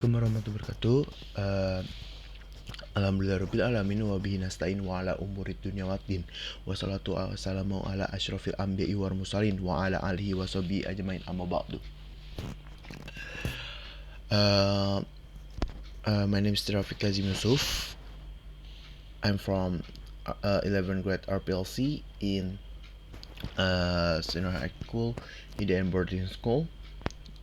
Warahmatullahi wabarakatuh. Alhamdulillahirabbil alamin wa bihi nasta'in wa ala umurid dunya waddin. Wassalatu wassalamu ala asyrofil anbiya'i wal mursalin wa ala alihi wa sahbihi ajmain amma ba'du. My name is Thirafi Kazhimi Yusuf. I'm from 11th grade RPL C in Senior High School, IDN Boarding School.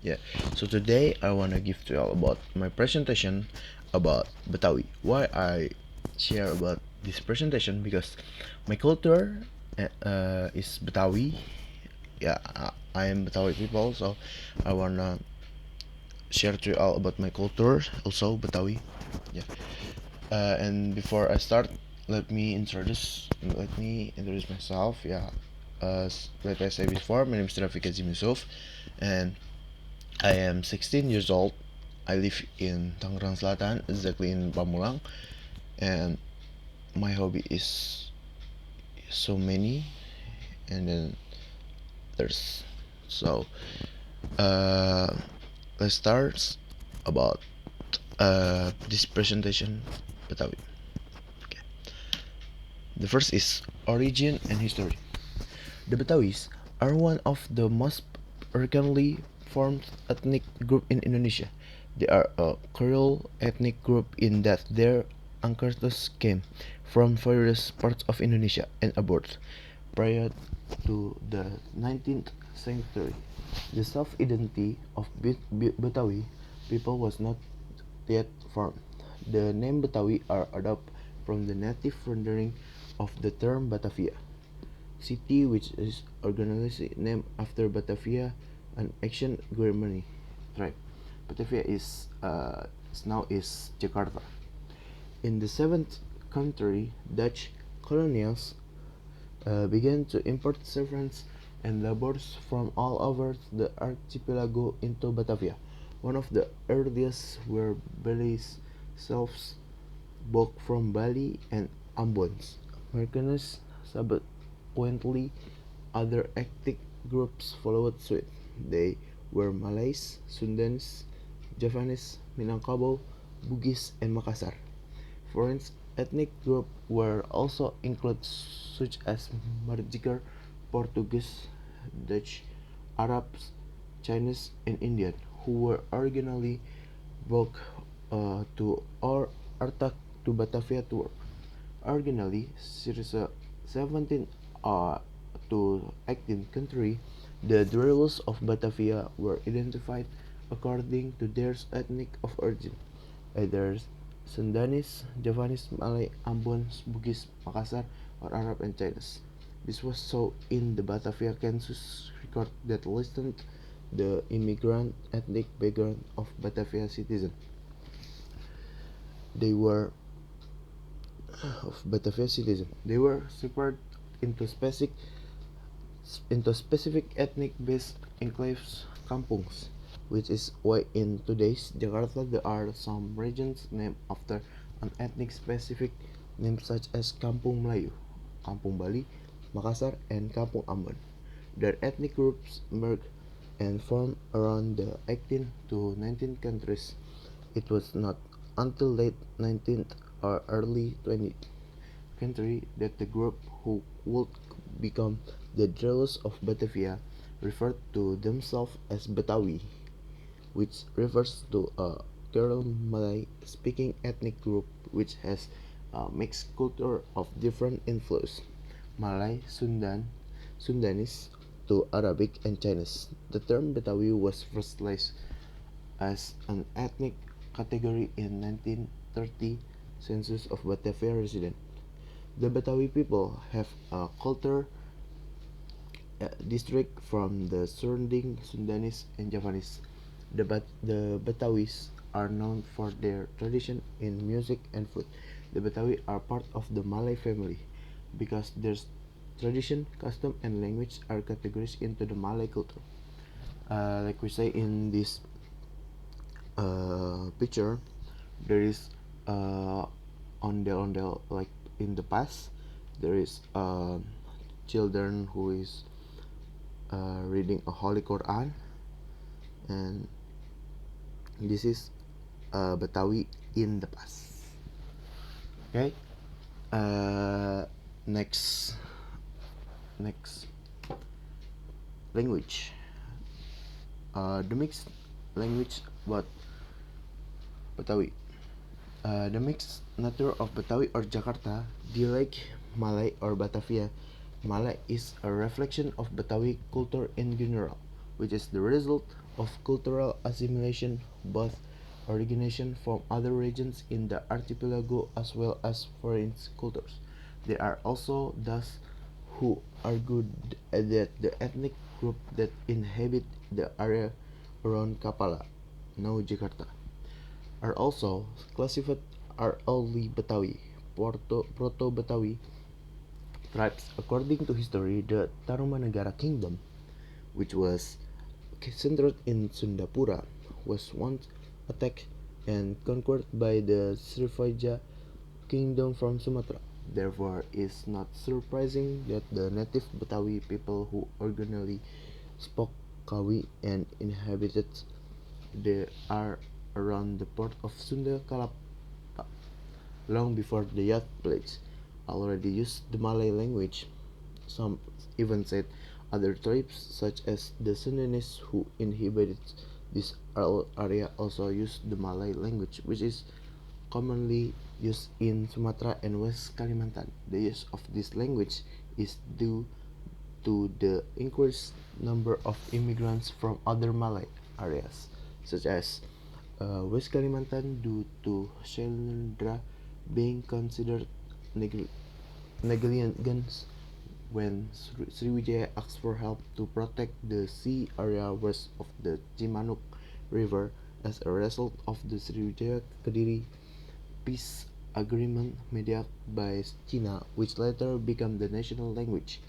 Yeah, so today I want to give to you all about my presentation about Betawi. Why I share about this presentation? Because my culture is Betawi. Yeah, I am Betawi people, so I wanna share to you all about my culture, also Betawi. Yeah, and before I start, let me introduce myself. Yeah, like I said before, my name is Thirafi Kazhimi Yusuf, and I am 16 years old. I live in Tangerang Selatan, exactly in Pamulang, and my hobby is so many. And then there's so let's start about this presentation Betawi. Okay. The first is origin and history. The Betawis are one of the most recently formed ethnic group in Indonesia. They are a Creole ethnic group in that their ancestors came from various parts of Indonesia and abroad prior to the 19th century. The self-identity of Betawi people was not yet formed. The name Betawi are adopted from the native rendering of the term Batavia city, which is organically named after Batavia, an ancient Germany tribe. Batavia is now is Jakarta. In the 7th century, Dutch colonials began to import servants and laborers from all over the archipelago into Batavia. One of the earliest were Bali's selves, both from Bali and Ambon's. Americans subsequently other ethnic groups followed suit. They were Malays, Sundanese, Javanese, Minangkabau, Bugis, and Makassar. Foreign ethnic groups were also included such as Mardiker, Portuguese, Dutch, Arabs, Chinese, and Indian, who were originally brought to or attack to Batavia to work. Originally, series 17 to 18th century, the dwellers of Batavia were identified according to their ethnic of origin, either Sundanese, Javanese, Malay, Ambon, Bugis, Makassar, or Arab and Chinese. This was so in the Batavia census record that listed the immigrant ethnic background of Batavia citizens. They were separated into specific ethnic-based enclaves, kampungs, which is why in today's Jakarta there are some regions named after an ethnic-specific name such as Kampung Melayu, Kampung Bali, Makassar, and Kampung Ambon. Their ethnic groups merged and formed around the 18th to 19th centuries. It was not until late 19th or early 20th century that the group who would become the dwellers of Batavia referred to themselves as Betawi, which refers to a Creole Malay speaking ethnic group which has a mixed culture of different influences Malay, Sundanese to Arabic and Chinese. The term Betawi was first placed as an ethnic category in 1930 census of Batavia residents. The Betawi people have a culture district from the surrounding Sundanese and Javanese. The Betawis are known for their tradition in music and food. The Betawi are part of the Malay family because their tradition, custom, and language are categorized into the Malay culture. Like we say in this picture, there is ondel like in the past. There is children who is reading a Holy Quran, and this is Betawi in the past. Okay. Next language. The mixed language about Betawi. The mixed nature of Betawi or Jakarta, dialect Malay or Batavia Malay is a reflection of Betawi culture in general, which is the result of cultural assimilation, both origination from other regions in the archipelago as well as foreign cultures. There are also those who argue that the ethnic group that inhabit the area around Kapala, now Jakarta, are also classified are early Betawi, Proto-Betawi tribes. According to history, the Tarumanagara kingdom, which was centered in Sundapura, was once attacked and conquered by the Srivaja kingdom from Sumatra. Therefore, it's not surprising that the native Betawi people who originally spoke Kawi and inhabited the area around the port of Sunda Kalapa long before the yacht plagues already used the Malay language. Some even said other tribes, such as the Sundanese who inhabited this area, also used the Malay language, which is commonly used in Sumatra and West Kalimantan. The use of this language is due to the increased number of immigrants from other Malay areas, such as West Kalimantan, due to Shelendra being considered negligence when Sriwijaya asked for help to protect the sea area west of the Cimanuk River as a result of the Sriwijaya Kediri peace agreement mediated by China, which later became the national language.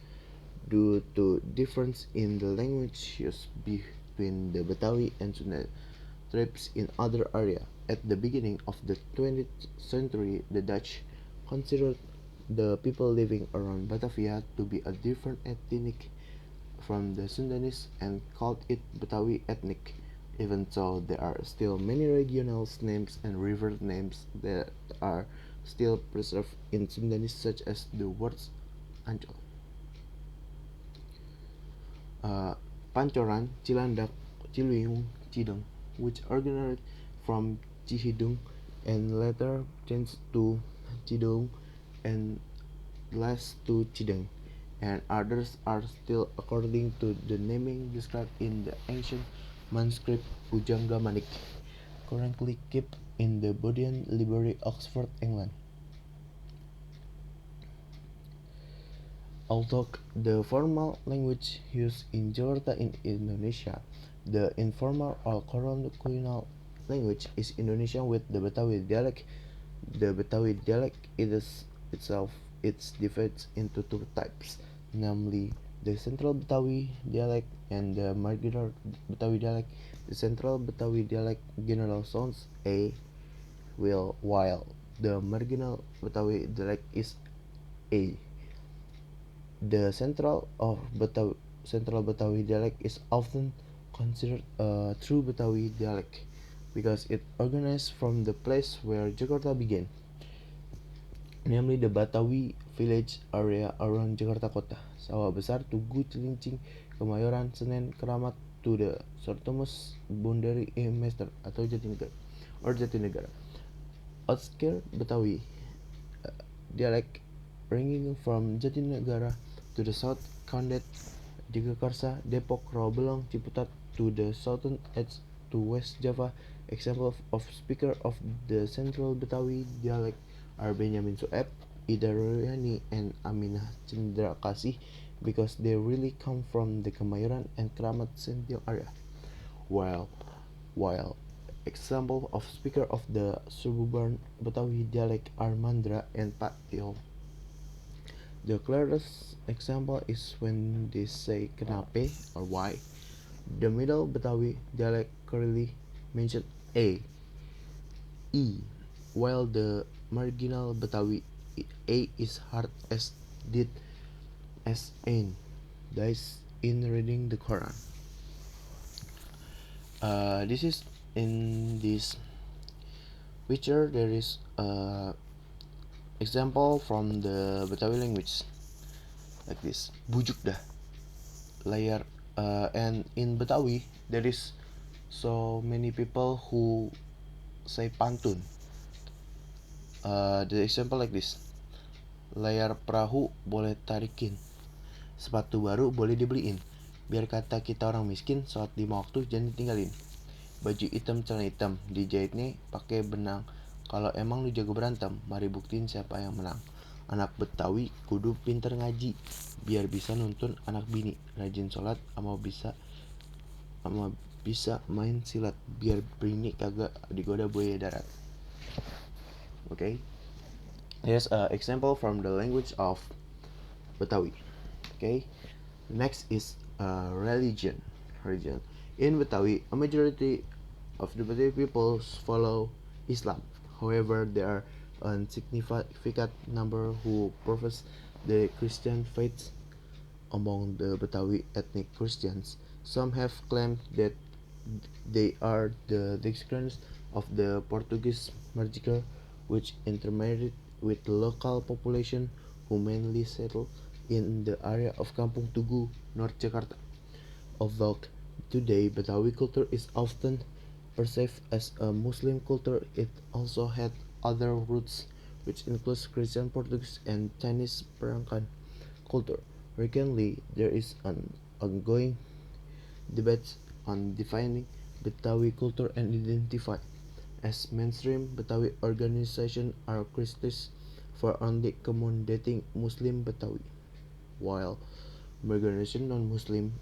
Due to difference in the language used between the Betawi and Sunda tribes in other areas. At the beginning of the 20th century, the Dutch considered the people living around Batavia to be a different ethnic from the Sundanese and called it Betawi ethnic, even though there are still many regional names and river names that are still preserved in Sundanese, such as the words Ancol, Pancoran, Cilandak, Ciliwung, Cideng, which originated from Cihidung and later changed to Cideung and last to Cideng, and others are still according to the naming described in the ancient manuscript Pujangga Manik, currently kept in the Bodleian Library, Oxford, England. Although the formal language used in Jakarta in Indonesia, the informal or colloquial language is Indonesian with the Betawi dialect. The Betawi dialect itself is divided into two types, namely the Central Betawi dialect and the Marginal Betawi dialect. The Central Betawi dialect general sounds A, while the Marginal Betawi dialect is A. The Central Betawi dialect is often considered a true Betawi dialect because it originates from the place where Jakarta began, namely the Betawi village area around Jakarta Kota, Sawah Besar, Tugu, Cilincing, Kemayoran, Senen, Keramat to the southernmost boundary Master atau Jatinegara. Outskirt Betawi dialect ranging from Jatinegara to the south, Kondet, Jagakarsa, Depok, Rawabelong, Ciputat to the southern edge to West Java. Examples of speakers of the Central Betawi dialect are Benyamin Sueb, Ida Royani, and Aminah Cendra Kasih because they really come from the Kemayoran and Keramat Sentiong area. While examples of speakers of the suburban Betawi dialect are Mandra and Patio. The clearest example is when they say Kenape or why. The middle Betawi dialect clearly mentioned A, E, while the marginal Betawi A is hard as did as Ain, thus in reading the Quran. This is in this picture there is example from the Betawi language like this, bujuk dah layar, and in Betawi there is so many people who say pantun. The example like this, layar perahu boleh tarikin, sepatu baru boleh dibeliin, biar kata kita orang miskin, sholat 5 waktu jangan ditinggalin, baju hitam celana hitam dijahitnya pakai benang, kalau emang lu jago berantem mari buktiin siapa yang menang, anak Betawi kudu pinter ngaji biar bisa nuntun anak bini, rajin sholat ama bisa main silat biar bini kagak digoda buaya darat. Okay, here's an example from the language of Betawi. Okay, next is religion. In Betawi, a majority of the Betawi people follow Islam. However, there are a significant number who profess the Christian faith. Among the Betawi ethnic Christians, some have claimed that they are the descendants of the Portuguese migrants, which intermarried with the local population who mainly settled in the area of Kampung Tugu, North Jakarta. Although today Betawi culture is often perceived as a Muslim culture, it also had other roots, which includes Christian, Portuguese, and Chinese Peranakan culture. Recently, there is an ongoing debate on defining Betawi culture and identify as mainstream. Betawi organizations are criticized for only accommodating Muslim Betawi, while marginalizing non-Muslim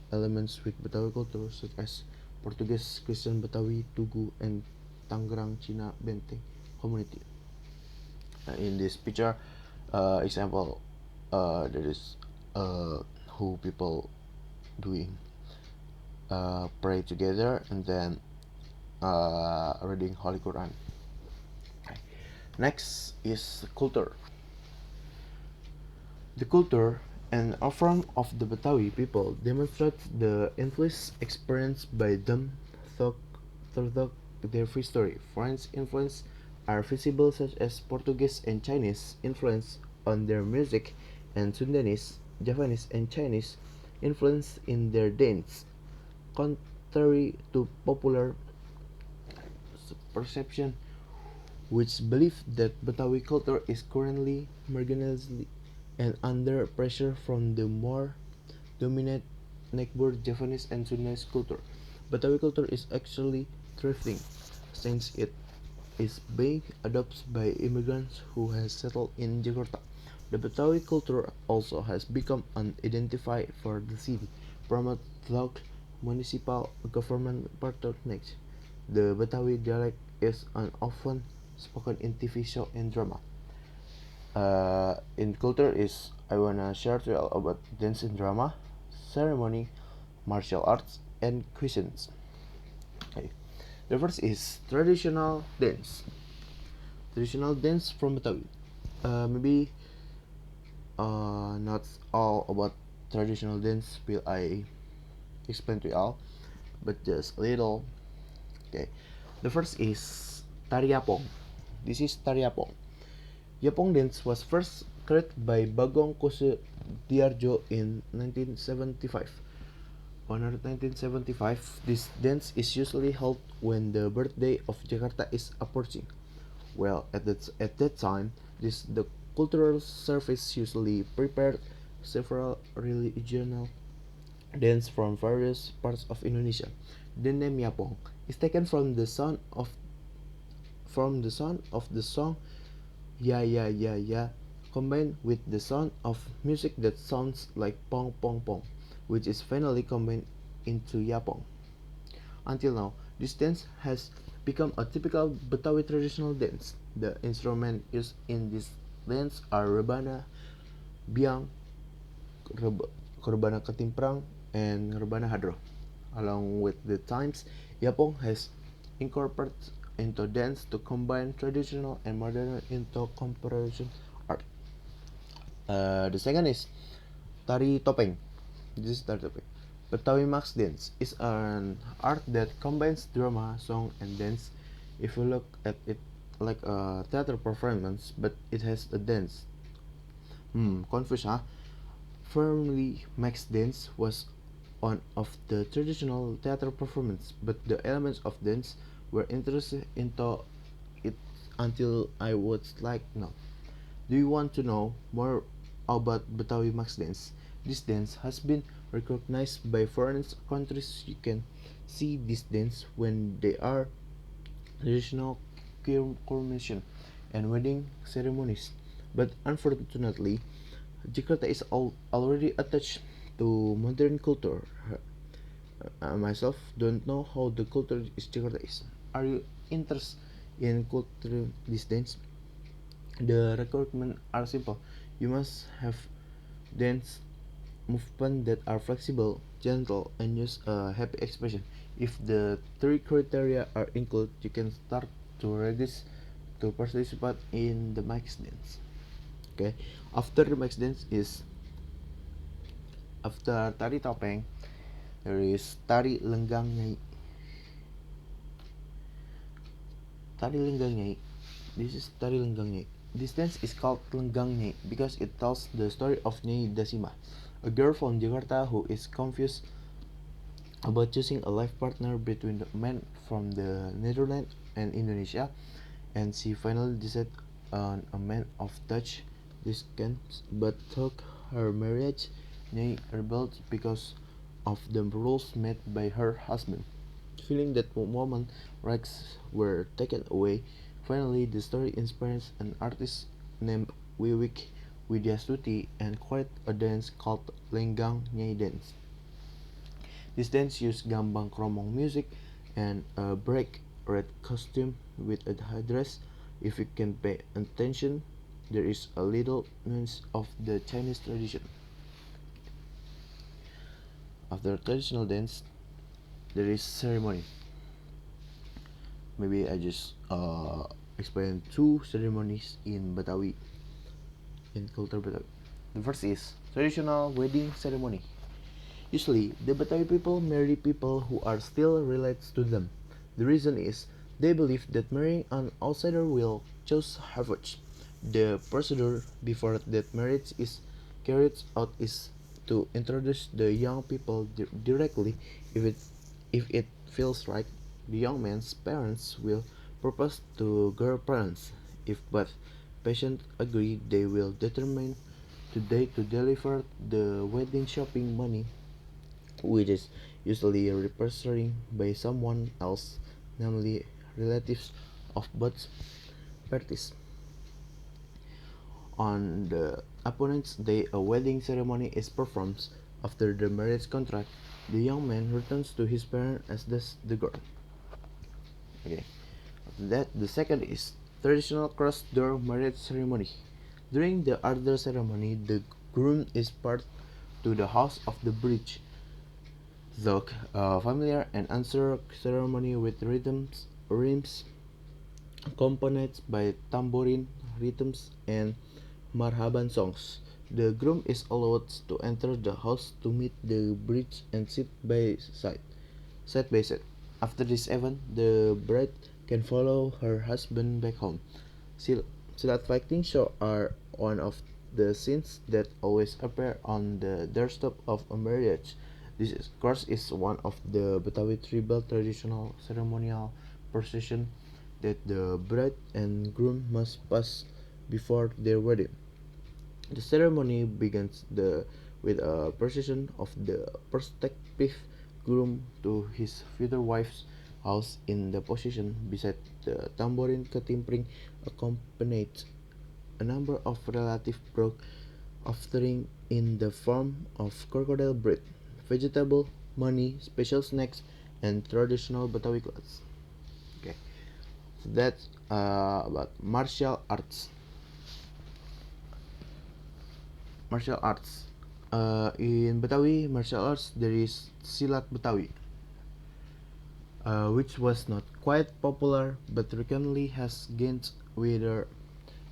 elements with Betawi culture such as Portuguese, Christian Betawi, Tugu, and Tangerang Cina Benteng community. In this picture, example, there is who people doing pray together and then reading Holy Quran. Okay. Next is culture. The culture and form of the Betawi people demonstrates the influence experienced by them throughout their history. Foreign influence are visible, such as Portuguese and Chinese influence on their music, and Sundanese, Javanese, and Chinese influence in their dance. Contrary to popular perception, which believe that Betawi culture is currently marginalized and under pressure from the more dominant neighbor Javanese and Sundanese culture, Betawi culture is actually thriving since it is being adopted by immigrants who has settled in Jakarta. The Betawi culture also has become an identifier for the city, promoted through municipal government patronage. The Betawi dialect is often spoken in TV show and drama. In culture is I wanna share to you all about dance and drama, ceremony, martial arts, and cuisines. Okay. The first is traditional dance. Traditional dance from Betawi. Maybe not all about traditional dance will I explain to you all, but just a little. Okay. The first is Tari Yapong. This is Tari Yapong. Yapong dance was first created by Bagong Kussudiarjo in 1975. On 1975, this dance is usually held when the birthday of Jakarta is approaching. Well, at that time, the cultural service usually prepared several regional dance from various parts of Indonesia. The name Yapong is taken from the sound of the song Ya Ya Ya Ya, combined with the sound of music that sounds like Pong Pong Pong, which is finally combined into Yapong. Until now, this dance has become a typical Betawi traditional dance. The instruments used in this dance are rebana, biang, rebana ketimprang, and rebana hadro. Along with the times, Yapong has incorporated into dance to combine traditional and modern into comparison art. The second is Tari Topeng. This is Tari Topeng. Betawi Max Dance is an art that combines drama, song, and dance if you look at it like a theater performance, but it has a dance. Confused, huh? Formerly, Max dance was one of the traditional theater performance, but the elements of dance were introduced into it until I was like, no. Do you want to know more about Betawi Max dance? This dance has been recognized by foreign countries. You can see this dance when they are traditional coronation and wedding ceremonies. But unfortunately, Jakarta is already attached to modern culture. I myself don't know how the culture is Jakarta is. Are you interested in culture these days? The requirements are simple. You must have dance movements that are flexible, gentle, and use a happy expression. If the three criteria are included, you can start to register to participate in the max dance. Okay, after the max dance is after tari topeng, there is tari lenggang nyai. Tari lenggang nyai. This is tari lenggang nyai. This dance is called lenggang nyai because it tells the story of Nyai Dasima, a girl from Jakarta who is confused about choosing a life partner between the man from the Netherlands and Indonesia, and she finally decided on a man of Dutch descent but took her marriage. Nyai rebelled because of the rules made by her husband. Feeling that woman's rights were taken away, finally the story inspires an artist named Wiwik Widyastuti and created a dance called Lenggang Nyai dance. This dance uses gambang kromong music and a bright red costume with a headdress. If you can pay attention, there is a little nuance of the Chinese tradition. After traditional dance, there is ceremony. Maybe I just explain two ceremonies in Betawi, in culture Betawi. The first is traditional wedding ceremony. Usually, the Betawi people marry people who are still related to them. The reason is they believe that marrying an outsider will cause havoc. The procedure before that marriage is carried out is to introduce the young people directly. If it feels right, the young man's parents will propose to girl parents. If both patients agree, they will determine the date to deliver the wedding shopping money, which is usually represented by someone else, namely relatives of both parties. On the opponent's day, a wedding ceremony is performed. After the marriage contract, the young man returns to his parents as does the girl. Okay. After that, the second is traditional cross-door marriage ceremony. During the other ceremony, the groom is brought to the house of the bride. The familiar and answer ceremony with rhythms accompanied by tambourine rhythms and marhaban songs. The groom is allowed to enter the house to meet the bride and side by side. After this event, the bride can follow her husband back home. Silat fighting shows are one of the scenes that always appear on the doorstep of a marriage. This, of course, is one of the Betawi tribal traditional ceremonial procession that the bride and groom must pass before their wedding. The ceremony begins with a procession of the prospective groom to his future wife's house in the position beside the tambourine ketimpring accompanied a number of relative broke offering in the form of crocodile bread, vegetable, money, special snacks, and traditional Betawi clothes. Okay, so that's about martial arts. Martial arts. In Betawi martial arts, there is Silat Betawi, which was not quite popular but recently has gained wider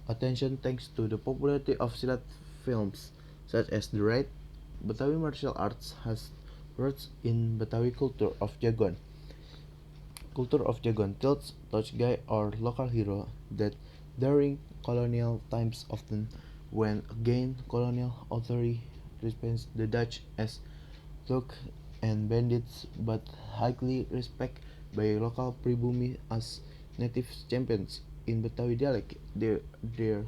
attention thanks to the popularity of Silat films such as The Raid. Betawi martial arts has roots in Betawi culture of Jagoan. culture of Jagoan tells touch guy or local hero that during colonial times often when again colonial authority respects the Dutch as thug and bandits but highly respected by local pribumi as native champions. In Betawi dialect, their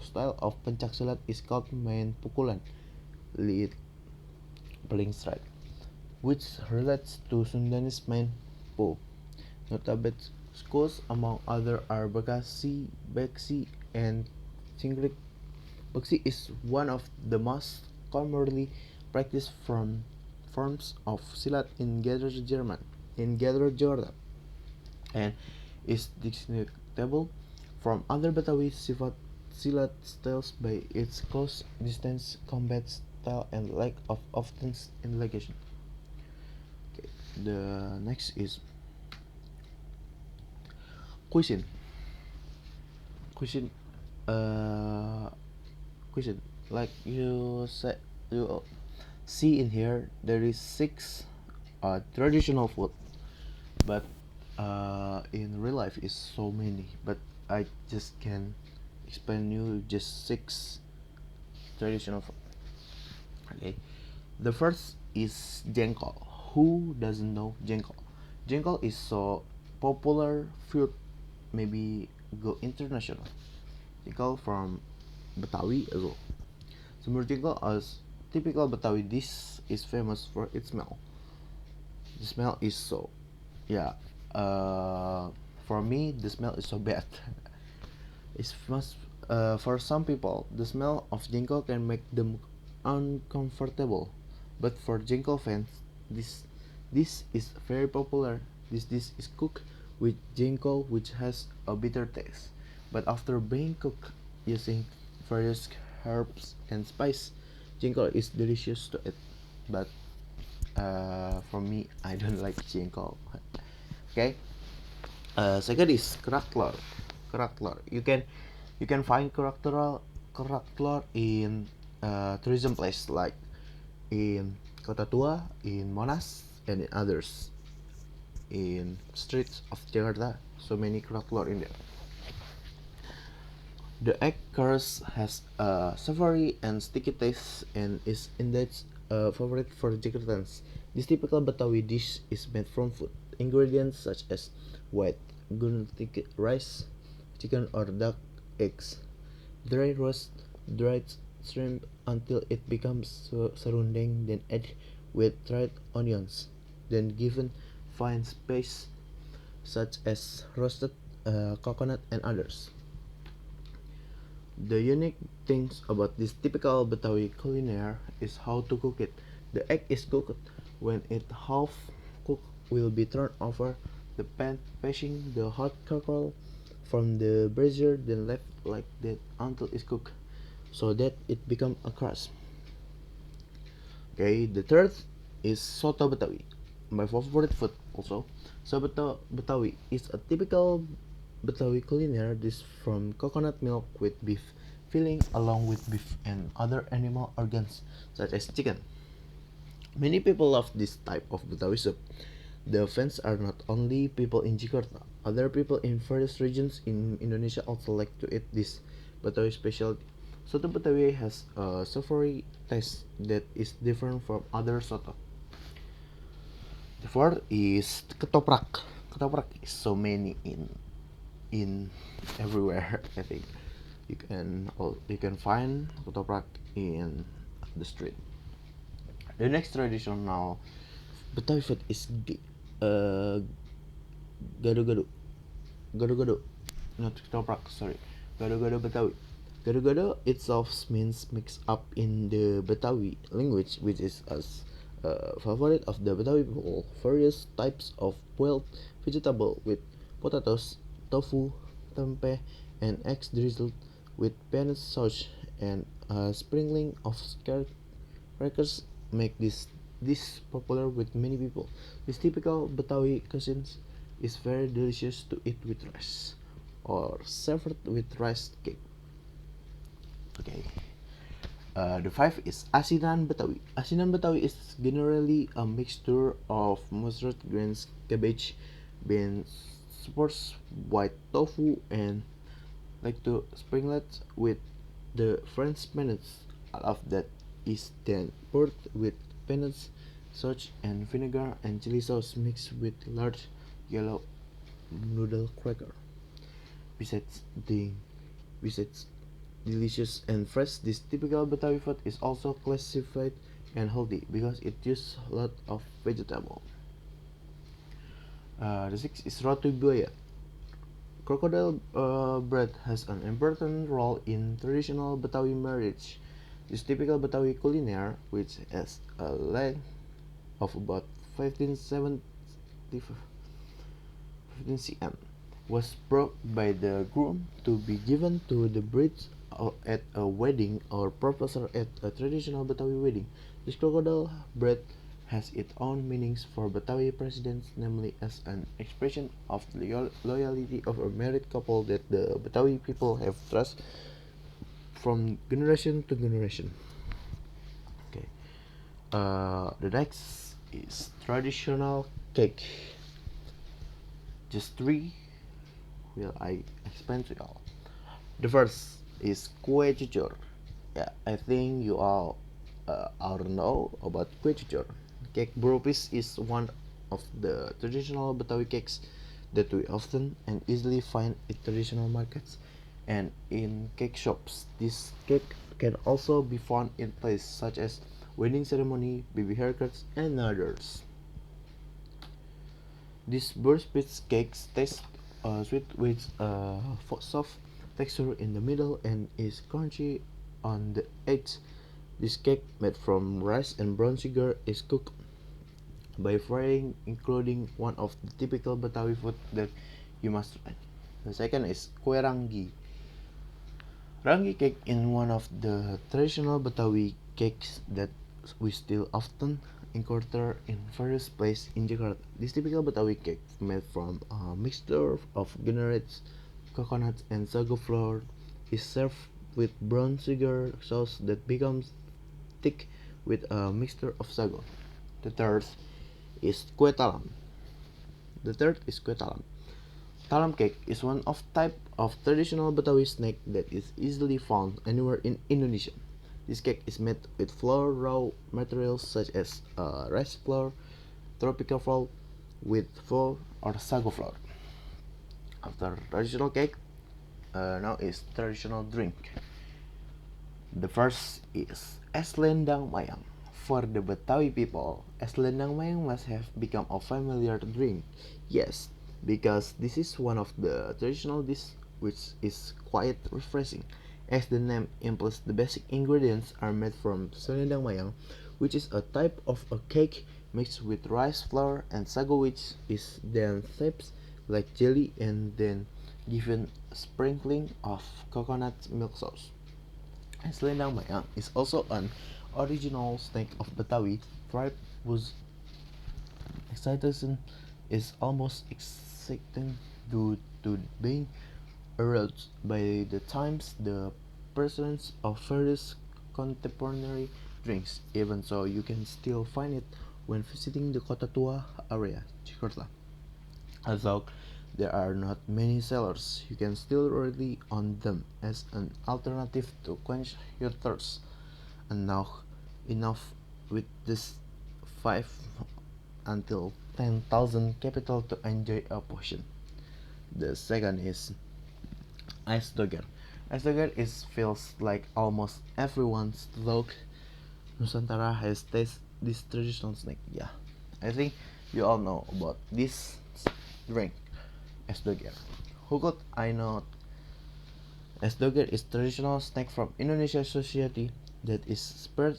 style of pencaksilat is called main pukulan, lead playing strike, which relates to Sundanese main po. Notable schools among other are Bekasi, Beksi, and Singrik. Beksi is one of the most commonly practiced forms of silat in Gathered Jordan, and is distinguishable from other Betawi silat styles by its close distance combat style and lack of often integration. Okay, the next is Cuisine. Cuisine, uh, Cuisine. Like you see in here, there is six traditional food, but in real life is so many. But I just can explain you just six traditional food. Okay, the first is jengkol. Who doesn't know jengkol? Jengkol is so popular food, maybe go international. Jengkol from Betawi as well. Semur jengkol as typical Betawi dish is famous for its smell. The smell is so, yeah. For me, the smell is so bad. It's must For some people, the smell of jengkol can make them uncomfortable. But for jengkol fans, this is very popular. This dish is cooked with jengkol, which has a bitter taste. But after being cooked using various herbs and spice, jengkol is delicious to eat. But for me, I don't like jengkol. Okay. Second is kerak telur. Kerak telur. You can find kerak telur in tourism place like in Kota Tua, in Monas, and in others in streets of Jakarta. So many kerak telur in there. The egg curd has a savory and sticky taste and is indeed a favorite for Jakartans. This typical Betawi dish is made from food ingredients such as white gultik rice, chicken or duck eggs, dry roast dried shrimp until it becomes serundeng, then add with dried onions, then given fine spices such as roasted coconut and others. The unique things about this typical Betawi culinary is how to cook it. The egg is cooked when it half cooked will be turned over the pan, passing the hot charcoal from the brazier, then left like that until it's cooked, so that it becomes a crust. Okay, the third is soto Betawi, my favorite food also. Soto Betawi is a typical Betawi culinary dish from coconut milk with beef filling along with beef and other animal organs such as chicken. Many people love this type of Betawi soup. The fans are not only people in Jakarta. Other people in various regions in Indonesia also like to eat this Betawi specialty. Soto Betawi has a savory taste that is different from other soto. The fourth is ketoprak. Ketoprak is so many in everywhere. I think you can find ketoprak in the street. The next traditional Betawi food is uh, gado-gado. Gado-gado, not ketoprak. Sorry, gado-gado Betawi. Gado-gado itself means mixed up in the Betawi language, which is as favorite of the Betawi people. Various types of boiled vegetable with potatoes, tofu, tempe, and eggs drizzled with peanut sauce and a sprinkling of crackers make this popular with many people. This typical Betawi cuisine is very delicious to eat with rice or served with rice cake. Okay. The five is asinan Betawi. Asinan Betawi is generally a mixture of mustard grains, cabbage, beans, supports white tofu and like to sprinklets with the French peanuts. All of that is then poured with peanuts, salt and vinegar and chili sauce mixed with large yellow noodle cracker. Besides the besides delicious and fresh, this typical Betawi food is also classified and healthy because it uses a lot of vegetable. The sixth is roti buaya. Crocodile bread has an important role in traditional Betawi marriage. This typical Betawi culinary, which has a length of about 15 cm, was brought by the groom to be given to the bride at a wedding or proposal at a traditional Betawi wedding. This crocodile bread has its own meanings for Betawi presidents, namely as an expression of the loyalty of a married couple that the Betawi people have trust from generation to generation. Okay. The next is traditional cake. Just three will I explain to y'all. The first is kue cucur. Yeah, I think you all already know about kue cucur. Cake brownies is one of the traditional Betawi cakes that we often and easily find in traditional markets and in cake shops. This cake can also be found in places such as wedding ceremony, baby haircuts, and others. This birthday cake tastes sweet with a soft texture in the middle and is crunchy on the edge. This cake, made from rice and brown sugar, is cooked by frying, including one of the typical Betawi food that you must try. The second is kue rangi. Rangi cake is one of the traditional Betawi cakes that we still often encounter in various places in Jakarta. This typical Betawi cake, made from a mixture of generates, coconut, and sago flour, is served with brown sugar sauce that becomes thick with a mixture of sago. The third is kue talam. The third is kue talam. Talam cake is one of type of traditional Betawi snack that is easily found anywhere in Indonesia. This cake is made with flour raw materials such as rice flour, tropical flour, with flour or sago flour. After traditional cake, now is traditional drink. The first is es lendang mayang. For the Betawi people, es lendang mayang must have become a familiar drink. Yes, because this is one of the traditional dishes which is quite refreshing. As the name implies, the basic ingredients are made from selendang mayang, which is a type of a cake mixed with rice flour and sago, which is then shaped like jelly and then given a sprinkling of coconut milk sauce. Selendang mayang is also an original snack of Betawi tribe whose excitation is almost extinct due to being eroded by the times the presence of various contemporary drinks. Even so, you can still find it when visiting the Kota Tua area, Jakarta. Although there are not many sellers, you can still rely on them as an alternative to quench your thirst. And now, enough with this 5 until 10,000 capital to enjoy a potion. The second is ice dogger. Ice dogger is feels like almost everyone's thought Nusantara has tasted this traditional snack. Yeah, I think you all know about this drink, es doger. Who could I know? Es doger is traditional snack from Indonesia society that is spread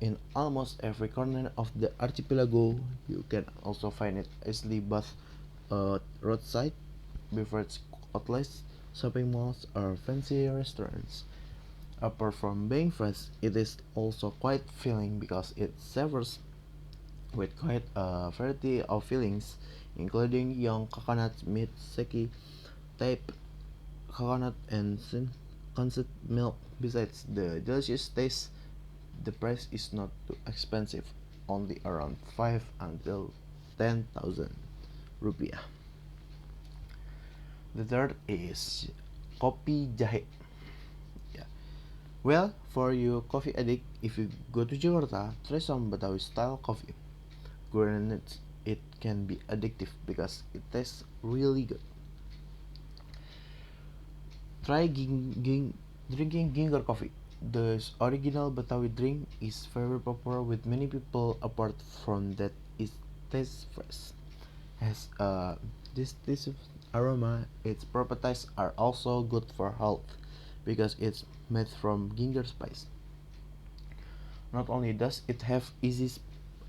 in almost every corner of the archipelago. You can also find it easily both roadside beverage outlets, shopping malls, or fancy restaurants. Apart from being fresh, it is also quite filling because it savors with quite a variety of fillings, including young coconut meat, sake, type coconut, and condensed milk. Besides the delicious taste, the price is not too expensive, only around 5 until 10,000 rupiah. The third is kopi jahe. Yeah. Well, for you coffee addict, if you go to Jakarta, try some Betawi style coffee. Granted, it can be addictive because it tastes really good. Try drinking ginger coffee. The original Betawi drink is very popular with many people. Apart from that, it tastes fresh. Has this aroma. Its properties are also good for health because it's made from ginger spice. Not only does it have easy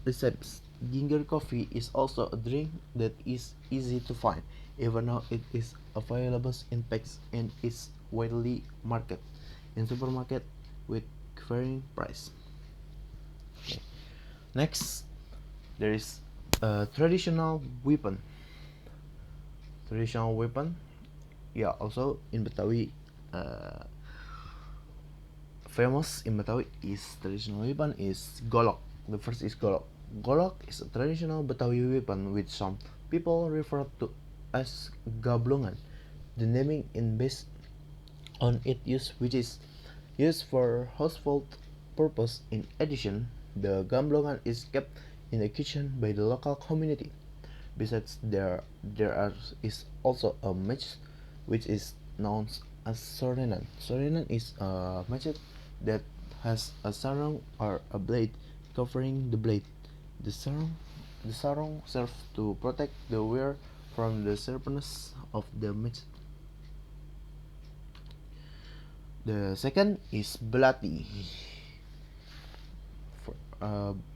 recipes, ginger coffee is also a drink that is easy to find, even though it is available in packs and is widely marketed in supermarket with varying price. Okay. Next, there is a traditional weapon. Traditional weapon, yeah. Also in Betawi, uh, famous in Betawi is traditional weapon is golok. The first is golok. Golok is a traditional Betawi weapon which some people refer to as gablongan. The naming is based on its use, which is used for household purpose. In addition, the gablongan is kept in the kitchen by the local community. Besides, is also a match which is known as sorenan. Sorenan is a machete that has a sarong or a blade covering the blade. The sarong, the sarong serves to protect the wearer from the sharpness of the machete. The second is belati. For,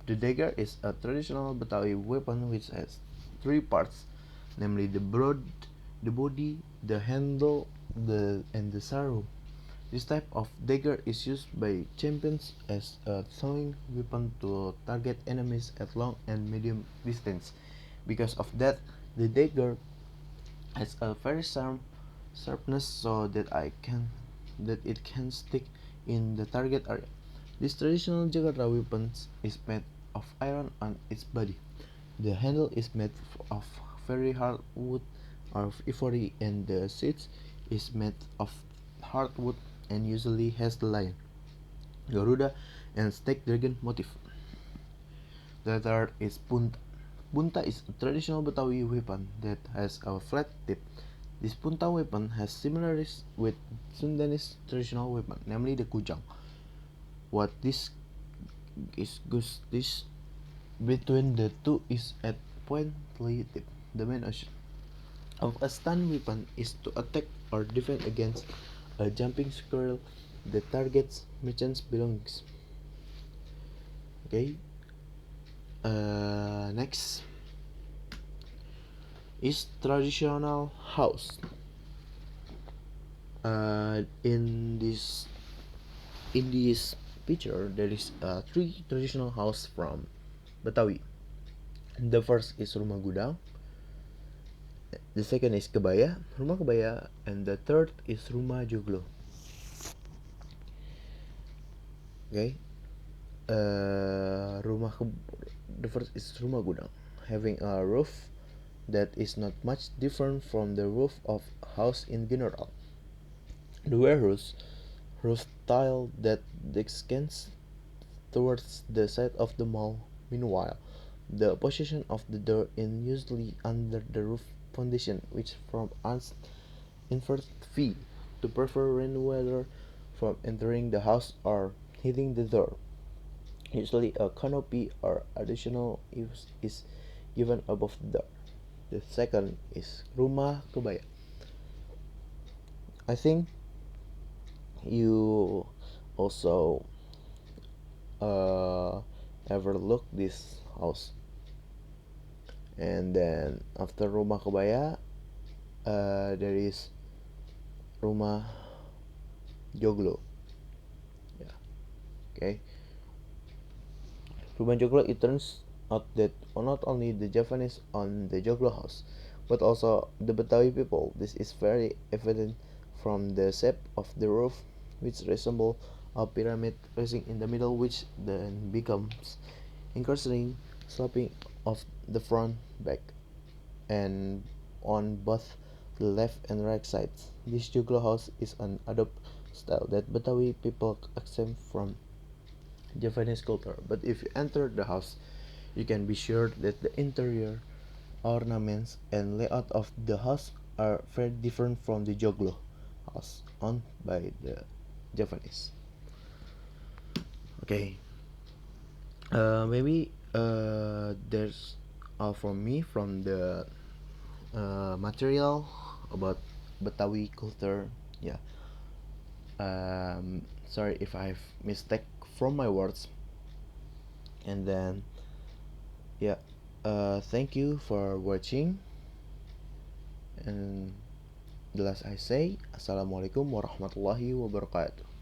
the dagger is a traditional Betawi weapon which has three parts, namely the body, the handle, and the sarong. This type of dagger is used by champions as a throwing weapon to target enemies at long and medium distance. Because of that, the dagger has a very sharpness so that it can stick in the target area. This traditional Jakarta weapon is made of iron on its body. The handle is made of very hard wood of ivory, and the seat is made of hardwood and usually has the lion, Garuda, and snake dragon motif. The third is punta. Punta is a traditional Betawi weapon that has a flat tip. This punta weapon has similarities with Sundanese traditional weapon, namely the kujang. What this between the two is at pointly tip. The main action of a stun weapon is to attack or defend against a jumping squirrel that targets merchant's belongings. Okay. Next is traditional house. In this picture, there is three traditional house from Betawi. The first is rumah gudang. The second is rumah kebaya, and the third is rumah joglo. Okay. The first is rumah gudang, having a roof that is not much different from the roof of house in general. The warehouse roof tile that extends towards the side of the mall. Meanwhile, the position of the door is usually under the roof foundation, which forms an inverted V to prevent rainwater from entering the house or hitting the door. Usually, a canopy or additional use is given above the door. The second is rumah kebaya. I think you also ever look this house. And then after rumah kebaya, there is rumah joglo. Yeah. Okay. Rumah joglo, it turns out that not only the Japanese own the joglo house, but also the Betawi people. This is very evident from the shape of the roof, which resembles a pyramid rising in the middle, which then becomes increasing sloping of the front, back, and on both the left and right sides. This joglo house is an adopt style that Betawi people accept from Japanese culture. But if you enter the house, you can be sure that the interior ornaments and layout of the house are very different from the joglo house owned by the Japanese. Okay, maybe there's all from me from the material about Betawi culture. Yeah. Sorry if I've mistake from my words. And then yeah. Thank you for watching. And the last I say, Assalamualaikum warahmatullahi wabarakatuh.